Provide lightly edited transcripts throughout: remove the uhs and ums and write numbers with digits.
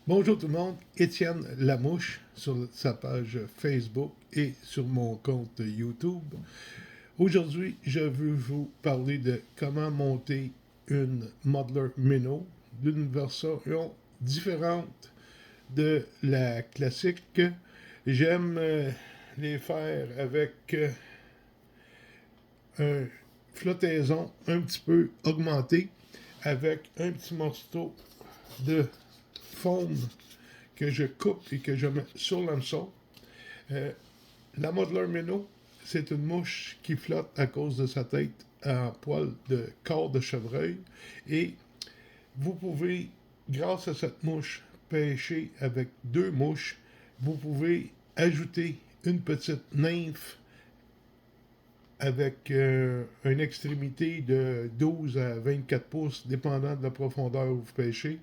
Bonjour tout le monde, Étienne Lamouche sur sa page Facebook et sur mon compte YouTube. Aujourd'hui, je veux vous parler de comment monter une Modeler Minnow d'une version différente de la classique. J'aime les faire avec un flottaison un petit peu augmentée avec un petit morceau de faune que je coupe et que je mets sur l'hameçon. Euh, la Modeler Minnow, c'est une mouche qui flotte à cause de sa tête en poil de corps de chevreuil. Et vous pouvez, grâce à cette mouche, pêcher avec deux mouches. Vous pouvez ajouter une petite nymphe avec une extrémité de 12 à 24 pouces, dépendant de la profondeur où vous pêchez.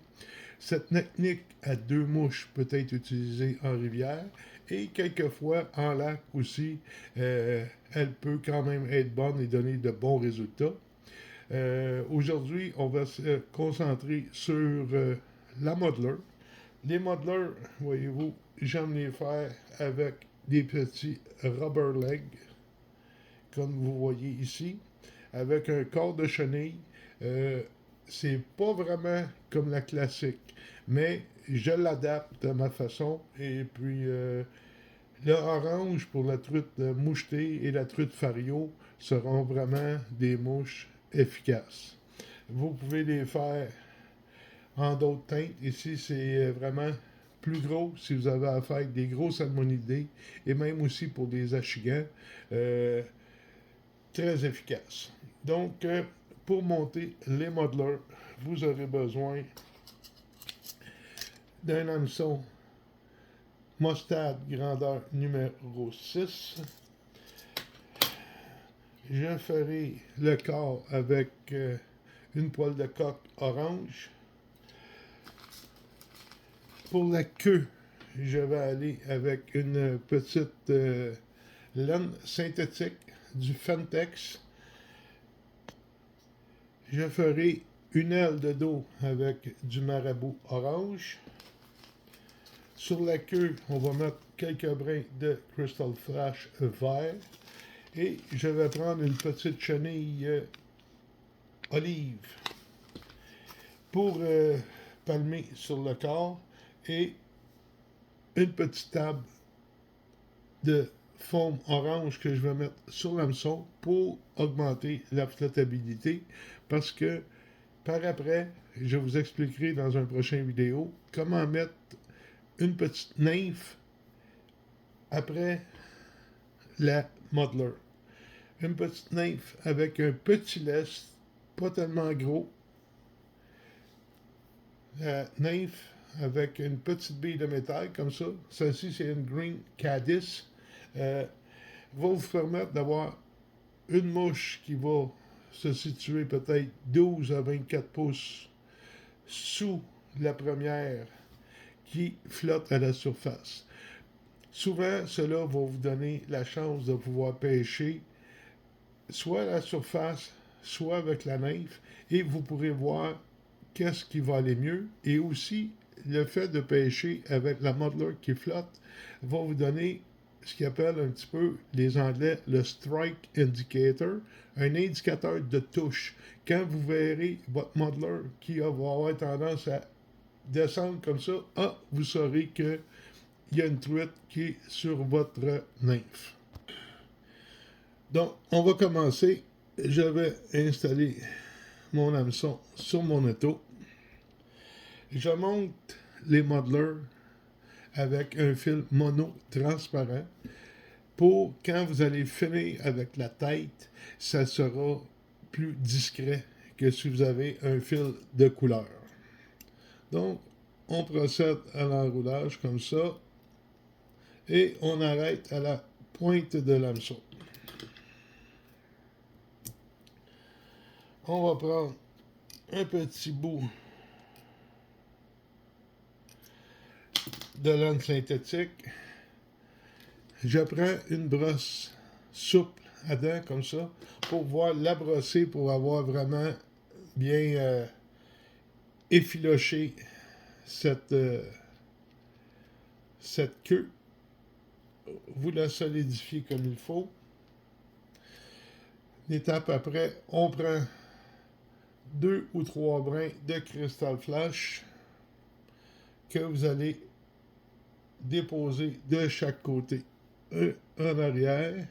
Cette technique à deux mouches peut être utilisée en rivière et quelquefois en lac aussi. Elle peut quand même être bonne et donner de bons résultats. Aujourd'hui, on va se concentrer sur la modeler. Les modelers, voyez-vous, j'aime les faire avec des petits rubber legs, comme vous voyez ici, avec un corps de chenille. Euh, c'est pas vraiment comme la classique, mais je l'adapte à ma façon. Et puis, le orange pour la truite mouchetée et la truite fario seront vraiment des mouches efficaces. Vous pouvez les faire en d'autres teintes. Ici, c'est vraiment plus gros si vous avez affaire avec des gros salmonidés et même aussi pour des achigans. Euh, Très efficace. Donc, pour monter les modelers, vous aurez besoin d'un hameçon mostade grandeur numéro 6. Je ferai le corps avec une poêle de coque orange. Pour la queue, je vais aller avec une petite laine synthétique du Fentex. Je ferai une aile de dos avec du marabout orange. Sur la queue, on va mettre quelques brins de Crystal Flash vert. Et je vais prendre une petite chenille olive pour palmer sur le corps et une petite table de forme orange que je vais mettre sur l'hameçon pour augmenter la flottabilité parce que par après, je vous expliquerai dans un prochain vidéo comment mettre une petite nymphe après la modeler. Une petite nymphe avec un petit lest, pas tellement gros. La nymphe avec une petite bille de métal comme ça. Celle-ci, c'est une Green Cadiz. Va vous permettre d'avoir une mouche qui va se situer peut-être 12 à 24 pouces sous la première qui flotte à la surface. Souvent, cela va vous donner la chance de pouvoir pêcher soit à la surface, soit avec la nymphe, et vous pourrez voir qu'est-ce qui va aller mieux. Et aussi, le fait de pêcher avec la modeler qui flotte va vous donner ce qu'ils appellent un petit peu, les Anglais, le strike indicator, un indicateur de touche. Quand vous verrez votre modeler qui va avoir tendance à descendre comme ça, vous saurez qu'il y a une truite qui est sur votre nymphe. Donc, on va commencer. Je vais installer mon hameçon sur mon auto. Je monte les modelers avec un fil mono transparent pour quand vous allez finir avec la tête, ça sera plus discret que si vous avez un fil de couleur. Donc, on procède à l'enroulage comme ça et on arrête à la pointe de l'hameçon. On va prendre un petit bout de laine synthétique. Je prends une brosse souple à dents comme ça pour pouvoir la brosser pour avoir vraiment bien effiloché cette cette queue, vous la solidifiez comme il faut. L'étape après, on prend 2 ou 3 brins de cristal flash que vous allez déposer de chaque côté. Un en arrière.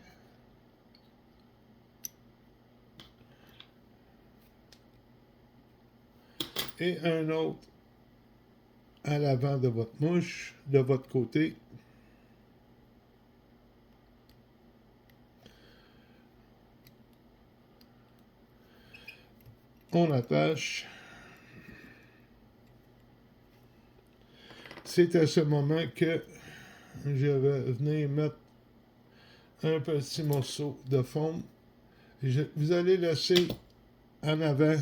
Et un autre à l'avant de votre mouche, de votre côté. On attache. C'est à ce moment que je vais venir mettre un petit morceau de foam. Vous allez laisser en avant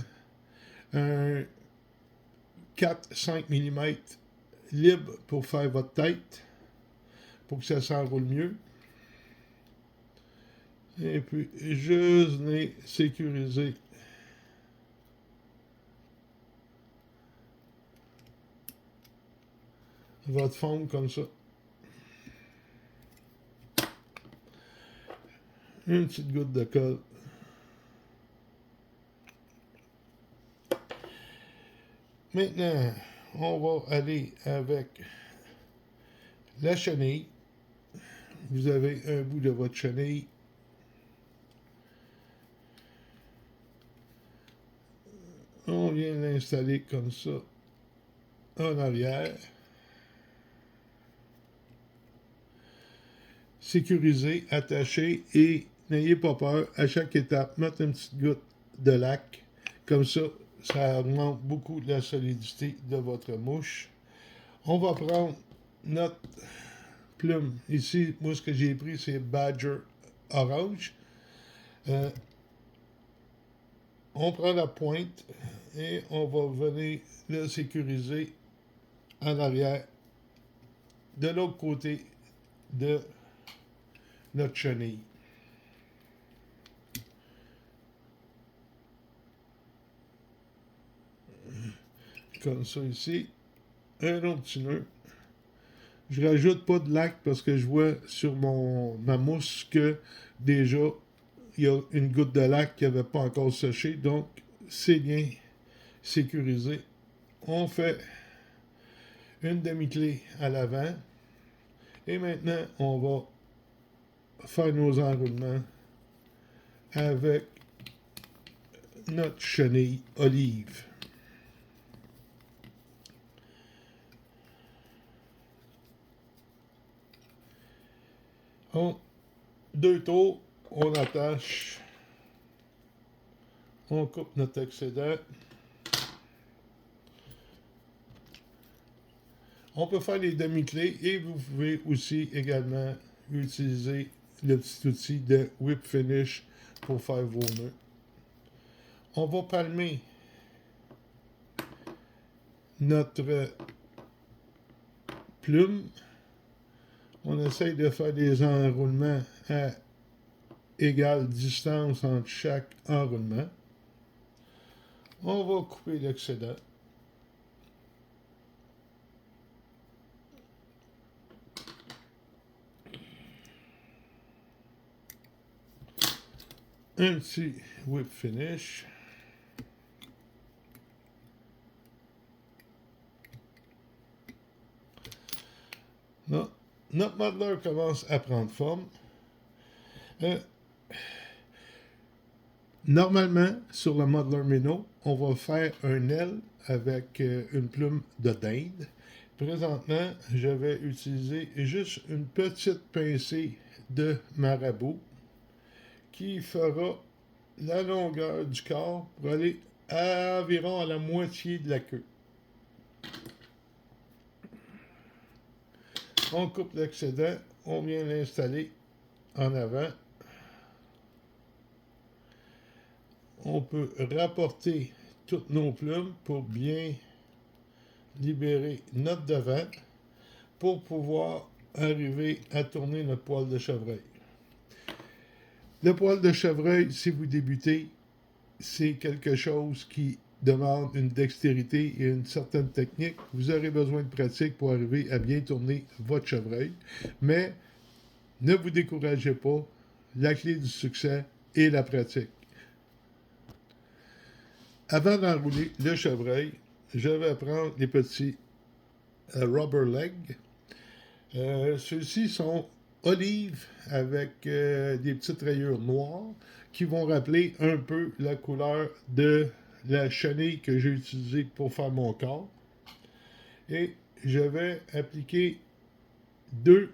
un 4-5 mm libre pour faire votre tête, pour que ça s'enroule mieux. Et puis, juste venir sécuriser votre foam comme ça. Une petite goutte de colle. Maintenant, on va aller avec la chenille. Vous avez un bout de votre chenille. On vient l'installer comme ça en arrière. Sécuriser, attacher et n'ayez pas peur, à chaque étape, mettre une petite goutte de lac. Comme ça, ça augmente beaucoup la solidité de votre mouche. On va prendre notre plume. Ici, moi, ce que j'ai pris, c'est Badger Orange. On prend la pointe et on va venir le sécuriser en arrière de l'autre côté de notre chenille. Comme ça ici. Un autre petit nœud. Je rajoute pas de lac parce que je vois sur ma mousse que déjà il y a une goutte de lac qui n'avait pas encore séché. Donc c'est bien sécurisé. On fait une demi-clé à l'avant. Et maintenant, on va faire nos enroulements avec notre chenille olive. Deux tours, on attache, on coupe notre excédent. On peut faire les demi-clés et vous pouvez aussi également utiliser le petit outil de Whip Finish pour faire vos nœuds. On va palmer notre plume. On essaye de faire des enroulements à égale distance entre chaque enroulement. On va couper l'excédent. Un petit whip finish. Non. Notre modeler commence à prendre forme. Normalement, sur le modeler Minnow, on va faire un aile avec une plume de dinde. Présentement, je vais utiliser juste une petite pincée de marabout qui fera la longueur du corps pour aller environ à la moitié de la queue. On coupe l'excédent, on vient l'installer en avant. On peut rapporter toutes nos plumes pour bien libérer notre devant pour pouvoir arriver à tourner notre poil de chevreuil. Le poil de chevreuil, si vous débutez, c'est quelque chose qui demande une dextérité et une certaine technique. Vous aurez besoin de pratique pour arriver à bien tourner votre chevreuil. Mais ne vous découragez pas. La clé du succès est la pratique. Avant d'enrouler le chevreuil, je vais prendre les petits rubber legs. Ceux-ci sont olives avec des petites rayures noires qui vont rappeler un peu la couleur de la chenille que j'ai utilisée pour faire mon corps. Et je vais appliquer 2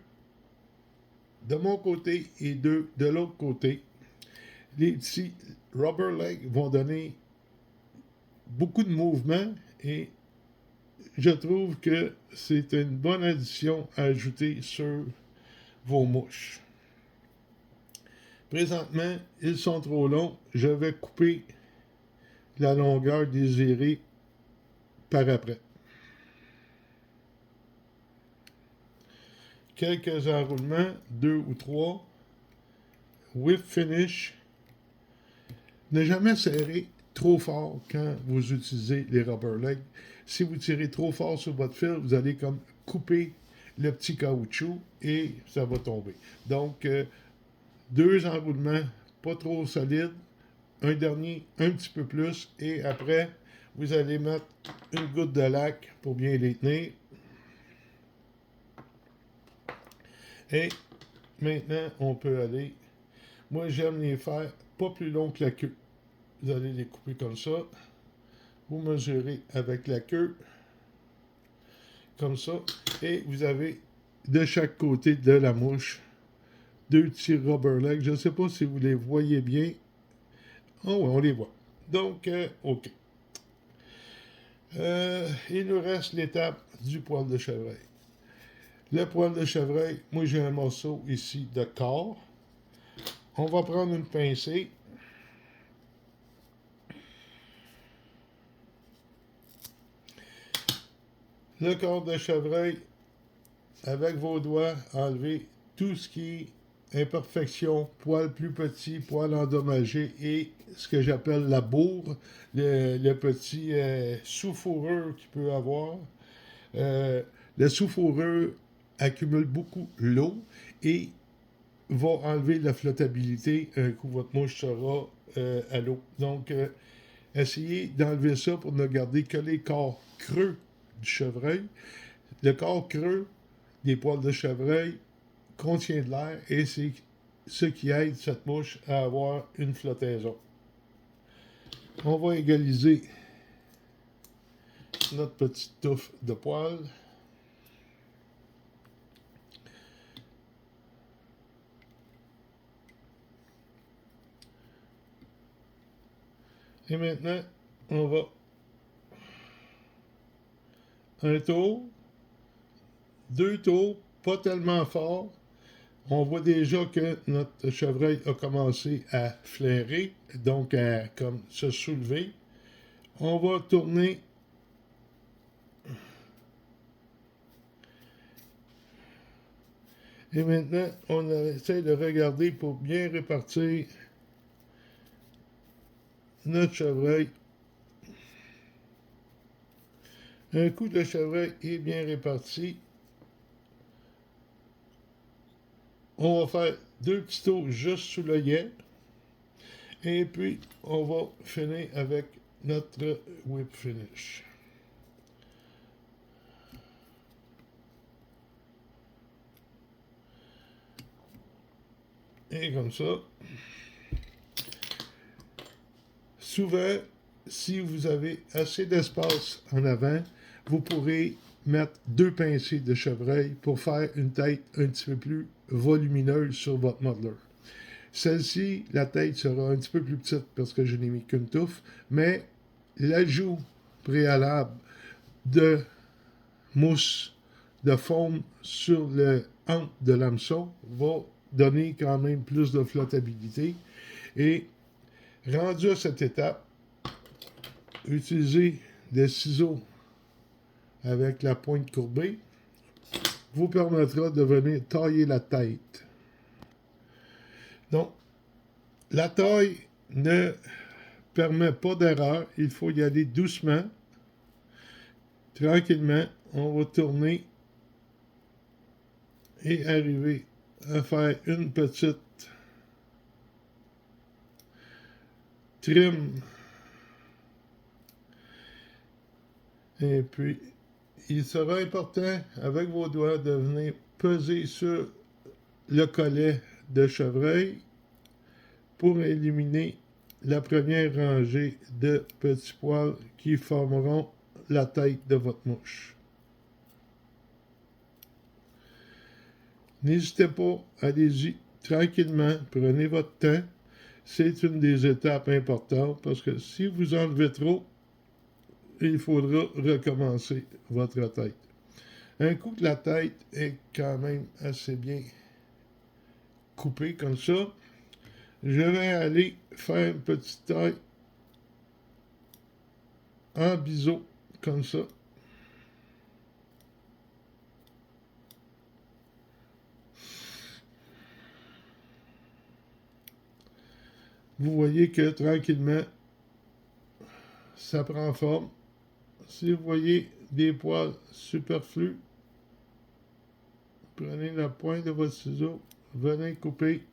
de mon côté et 2 de l'autre côté. Les petits rubber legs vont donner beaucoup de mouvement et je trouve que c'est une bonne addition à ajouter sur vos mouches. Présentement, ils sont trop longs. Je vais couper la longueur désirée par après. Quelques enroulements, 2 ou 3. Whip finish. Ne jamais serrer trop fort quand vous utilisez les rubber legs. Si vous tirez trop fort sur votre fil, vous allez comme couper le petit caoutchouc et ça va tomber. Donc, 2 enroulements, pas trop solides. Un dernier, un petit peu plus. Et après, vous allez mettre une goutte de lac pour bien les tenir. Et maintenant, on peut aller. Moi, j'aime les faire pas plus longs que la queue. Vous allez les couper comme ça. Vous mesurez avec la queue. Comme ça. Et vous avez de chaque côté de la mouche 2 petits rubber legs. Je ne sais pas si vous les voyez bien. Oh oui, on les voit. Donc, OK. Il nous reste l'étape du poil de chevreuil. Le poil de chevreuil, moi j'ai un morceau ici de corps. On va prendre une pincée. Le corps de chevreuil, avec vos doigts, enlevez tout ce qui est imperfection, poil plus petit, poil endommagé et ce que j'appelle la bourre, le petit sous-fourrure qu'il peut avoir. Le sous-fourrure accumule beaucoup l'eau et va enlever la flottabilité un coup votre mouche sera à l'eau. Donc, essayez d'enlever ça pour ne garder que les corps creux du chevreuil. Le corps creux des poils de chevreuil contient de l'air et c'est ce qui aide cette mouche à avoir une flottaison. On va égaliser notre petite touffe de poils. Et maintenant, on va un tour, 2 tours, pas tellement fort. On voit déjà que notre chevreuil a commencé à flairer, donc à comme se soulever. On va tourner et maintenant, on essaie de regarder pour bien répartir notre chevreuil. Un coup de chevreuil est bien réparti. On va faire 2 petits tours juste sous l'œillet. Et puis, on va finir avec notre whip finish. Et comme ça. Souvent, si vous avez assez d'espace en avant, vous pourrez mettre 2 pincées de chevreuil pour faire une tête un petit peu plus volumineuse sur votre modeler. Celle-ci, la tête sera un petit peu plus petite parce que je n'ai mis qu'une touffe, mais l'ajout préalable de mousse de foam sur le hanche de l'hameçon va donner quand même plus de flottabilité. Et rendu à cette étape, utilisez des ciseaux avec la pointe courbée vous permettra de venir tailler la tête. Donc, la taille ne permet pas d'erreur. Il faut y aller doucement. Tranquillement, on va tourner et arriver à faire une petite trim. Et puis, il sera important, avec vos doigts, de venir peser sur le collet de chevreuil pour éliminer la première rangée de petits poils qui formeront la tête de votre mouche. N'hésitez pas, allez-y tranquillement, prenez votre temps. C'est une des étapes importantes parce que si vous enlevez trop, il faudra recommencer votre tête. Un coup que la tête est quand même assez bien coupée comme ça, je vais aller faire une petite taille en biseau comme ça. Vous voyez que tranquillement, ça prend forme. Si vous voyez des poils superflus, prenez la pointe de votre ciseau, venez couper.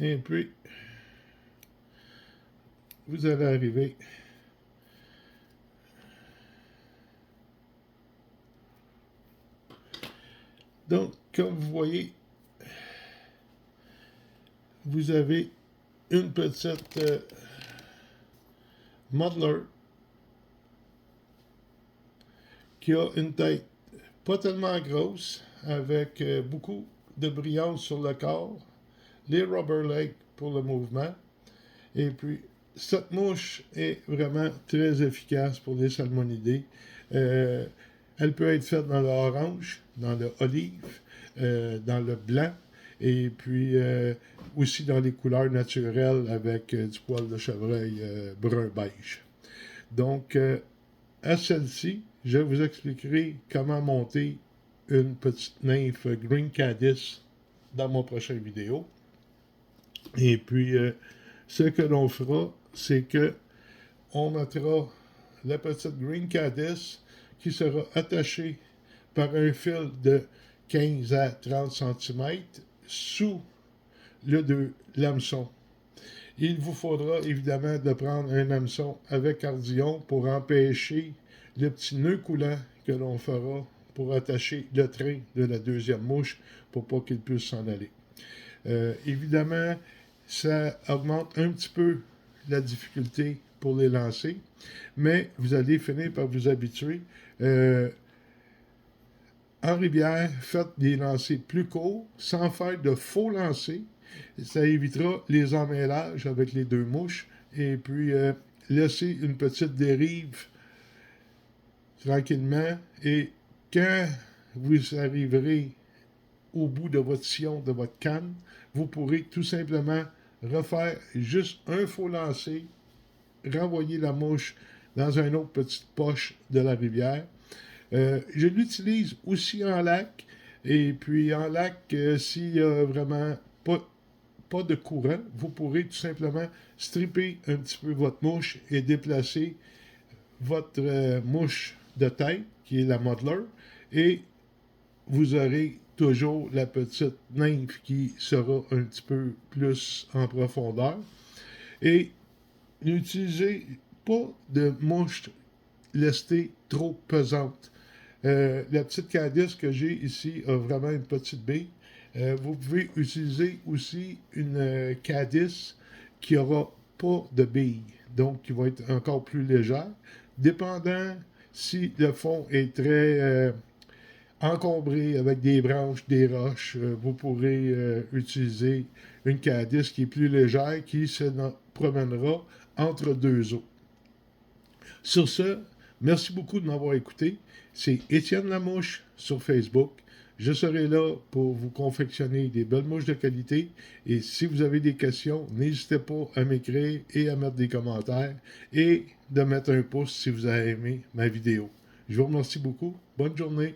Et puis, vous allez arriver donc, comme vous voyez, vous avez une petite modeler qui a une tête pas tellement grosse, avec beaucoup de brillance sur le corps, les rubber legs pour le mouvement, et puis cette mouche est vraiment très efficace pour les salmonidés. Elle peut être faite dans l'orange, dans le olive, dans le blanc, et puis aussi dans les couleurs naturelles avec du poil de chevreuil brun-beige. Donc, à celle-ci, je vous expliquerai comment monter une petite nymphe Green Caddis dans mon prochain vidéo. Et puis, ce que l'on fera, c'est que on mettra la petite Green Caddis qui sera attachée par un fil de 15 à 30 cm sous le l'hameçon. Il vous faudra évidemment de prendre un hameçon avec ardillon pour empêcher le petit nœud coulant que l'on fera pour attacher le train de la deuxième mouche pour pas qu'il puisse s'en aller. Évidemment, ça augmente un petit peu la difficulté pour les lancer, mais vous allez finir par vous habituer. En rivière, faites des lancers plus courts, sans faire de faux lancers. Ça évitera les emmêlages avec les deux mouches. Et puis, laissez une petite dérive tranquillement. Et quand vous arriverez au bout de votre sillon, de votre canne, vous pourrez tout simplement refaire juste un faux lancer, renvoyer la mouche dans une autre petite poche de la rivière. Je l'utilise aussi en lac. Et puis en lac, s'il n'y a vraiment pas de courant, vous pourrez tout simplement stripper un petit peu votre mouche et déplacer votre mouche de tête, qui est la modeler, et vous aurez toujours la petite nymphe qui sera un petit peu plus en profondeur. Et n'utilisez pas de mouche lestée trop pesante. La petite Caddis que j'ai ici a vraiment une petite bille. Vous pouvez utiliser aussi une Caddis qui n'aura pas de bille, donc qui va être encore plus légère. Dépendant si le fond est très encombré avec des branches, des roches, vous pourrez utiliser une Caddis qui est plus légère, qui se promènera entre deux eaux. Sur ce, merci beaucoup de m'avoir écouté. C'est Étienne Lamouche sur Facebook. Je serai là pour vous confectionner des belles mouches de qualité. Et si vous avez des questions, n'hésitez pas à m'écrire et à mettre des commentaires et de mettre un pouce si vous avez aimé ma vidéo. Je vous remercie beaucoup. Bonne journée.